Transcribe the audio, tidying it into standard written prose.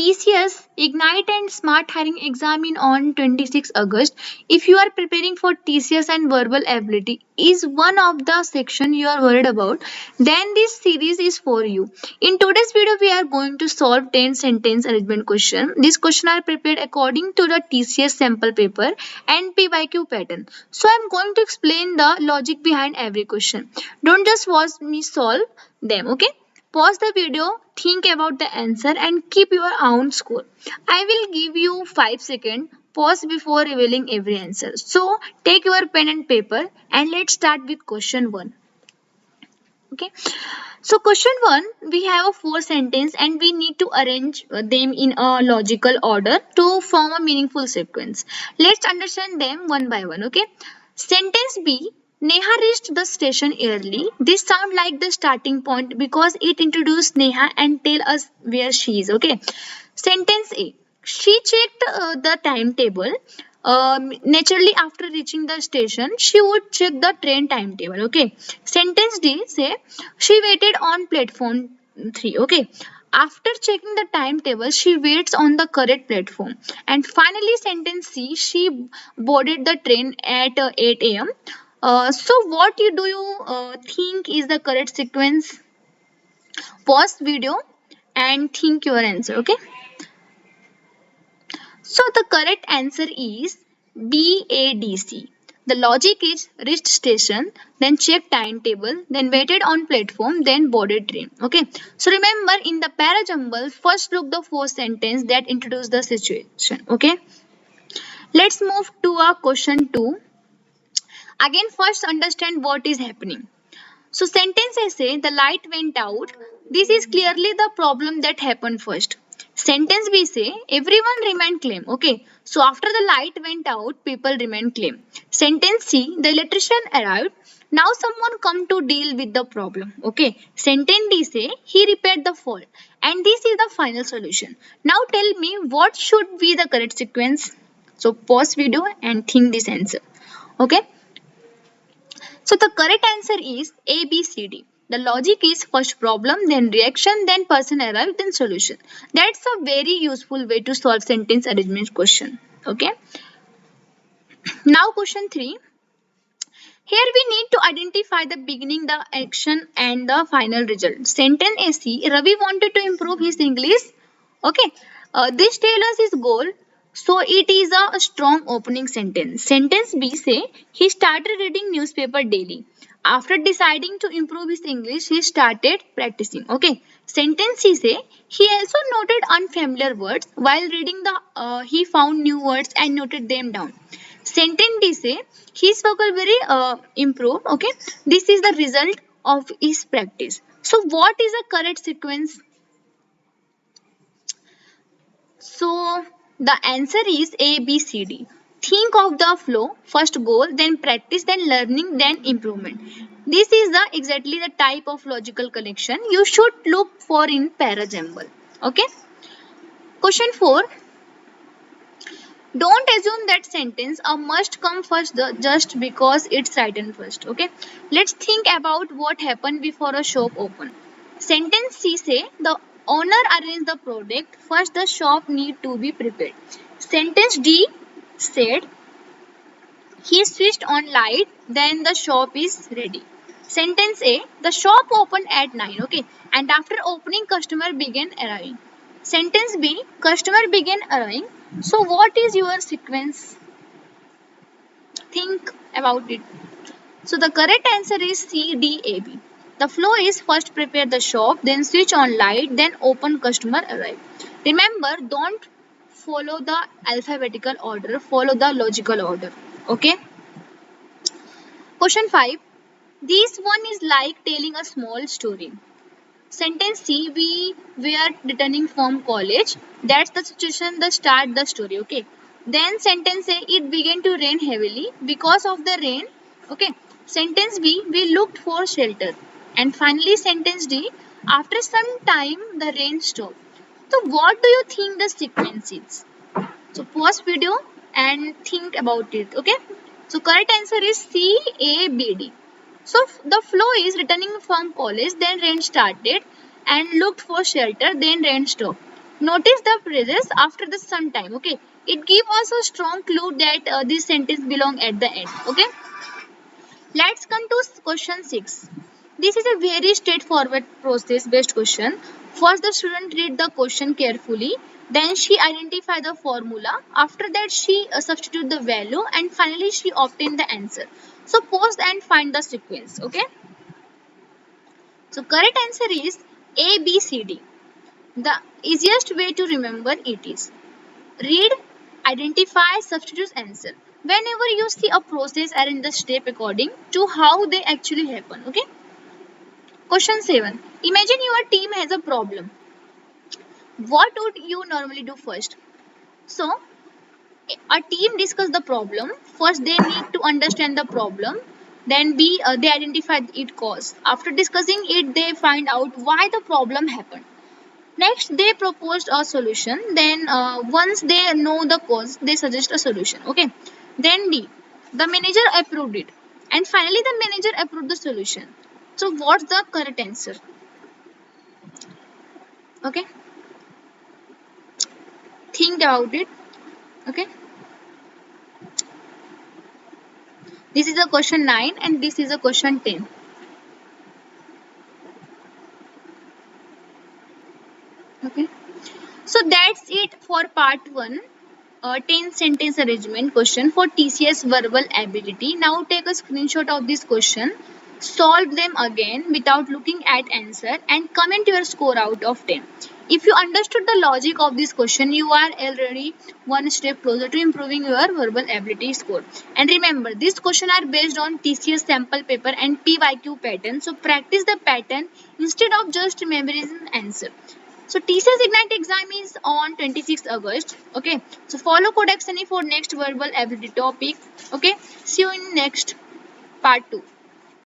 TCS Ignite and Smart Hiring exam in on 26 August. If you are preparing for TCS and verbal ability is one of the section you are worried about, then this series is for you. In today's video, we are going to solve 10 sentence arrangement question. These questions are prepared according to the TCS sample paper and PYQ pattern. So I am going to explain the logic behind every question. Don't just watch me solve them, okay? Pause the video, think about the answer and keep your own score. I will give you 5 seconds pause before revealing every answer. So take your pen and paper and let's start with question 1. Okay. So question 1, we have a 4 sentence and we need to arrange them in a logical order to form a meaningful sequence. Let's understand them one by one. Okay. Sentence B, Neha reached the station early. This sound like the starting point because it introduced Neha and tell us where she is. Okay. Sentence A, she checked the timetable. Naturally, after reaching the station, she would check the train timetable. Okay. Sentence D, say she waited on platform 3. Okay. After checking the timetable, she waits on the correct platform. And finally, sentence C, she boarded the train at 8 a.m. So, what do you think is the correct sequence? Pause video and think your answer. Okay. So, the correct answer is BADC. The logic is reached station, then checked timetable, then waited on platform, then boarded train. Okay. So remember in the parajumble, first look the 4 sentence that introduce the situation. Okay. Let's move to our question 2. Again, first understand what is happening. So sentence A say the light went out. This is clearly the problem that happened first. Sentence B say everyone remained calm. Okay. So after the light went out, people remained calm. Sentence C, the electrician arrived. Now someone come to deal with the problem. Okay. Sentence D say he repaired the fault. And this is the final solution. Now tell me what should be the correct sequence. So pause video and think this answer. Okay. So the correct answer is A, B, C, D. The logic is first problem, then reaction, then person arrived, then solution. That's a very useful way to solve sentence arrangement question. Okay. Now question 3. Here we need to identify the beginning, the action and the final result. Sentence AC, Ravi wanted to improve his English. Okay. This tells us his goal. So it is a strong opening sentence. Sentence B say he started reading newspaper daily. After deciding to improve his English, he started practicing. Okay. Sentence C say he also noted unfamiliar words while reading he found new words and noted them down. Sentence D say his vocabulary improved. Okay. This is the result of his practice. So what is the correct sequence? So the answer is A, B, C, D. Think of the flow, first goal, then practice, then learning, then improvement. This is exactly the type of logical connection you should look for in parajumble. Okay. Question 4. Don't assume that sentence must come first just because it's written first. Okay. Let's think about what happened before a shop opened. Sentence C say the owner arranged the product. First the shop need to be prepared. Sentence D said he switched on light, then the shop is ready. Sentence A, the shop opened at 9, okay, and after opening customer began arriving. Sentence B, customer began arriving. So what is your sequence? Think about it. So the correct answer is C, D, A, B. The flow is first prepare the shop, then switch on light, then open customer arrive. Remember, don't follow the alphabetical order, follow the logical order. Okay. Question 5. This one is like telling a small story. Sentence C, we were returning from college. That's the situation, the start, the story. Okay. Then sentence A, it began to rain heavily. Because of the rain, okay. Sentence B, we looked for shelter. And finally sentence D, after some time the rain stopped. So what do you think the sequence is? So pause video and think about it. Okay. So correct answer is C, A, B, D. So the flow is returning from college, then rain started and looked for shelter, then rain stopped. Notice the phrases after the sometime. Okay, it gives us a strong clue that this sentence belong at the end. Okay, let's come to question 6. This is a very straightforward process based question. First, the student read the question carefully. Then she identify the formula. After that, she substitute the value, and finally she obtain the answer. So pause and find the sequence. Okay. So correct answer is A, B, C, D. The easiest way to remember it is read, identify, substitute, answer. Whenever you see a process, arrange the step according to how they actually happen. Okay. Question 7. Imagine your team has a problem. What would you normally do first? So, a team discuss the problem. First, they need to understand the problem. Then, they identify its cause. After discussing it, they find out why the problem happened. Next, they proposed a solution. Then, once they know the cause, they suggest a solution. Okay. Then D, the manager approved it, and finally the manager approved the solution. So, what's the correct answer? Okay. Think about it. Okay. This is a question 9, and this is a question 10. Okay. So that's it for part 1. 10 sentence arrangement question for TCS verbal ability. Now take a screenshot of this question, solve them again without looking at answer, and comment your score out of 10. If you understood the logic of this question, you are already one step closer to improving your verbal ability score. And remember, these questions are based on TCS sample paper and PYQ pattern. So practice the pattern instead of just memorizing answer. So TCS Ignite exam is on 26th August. Okay. So follow Codex Sunny for next verbal ability topic. Okay. See you in next part 2.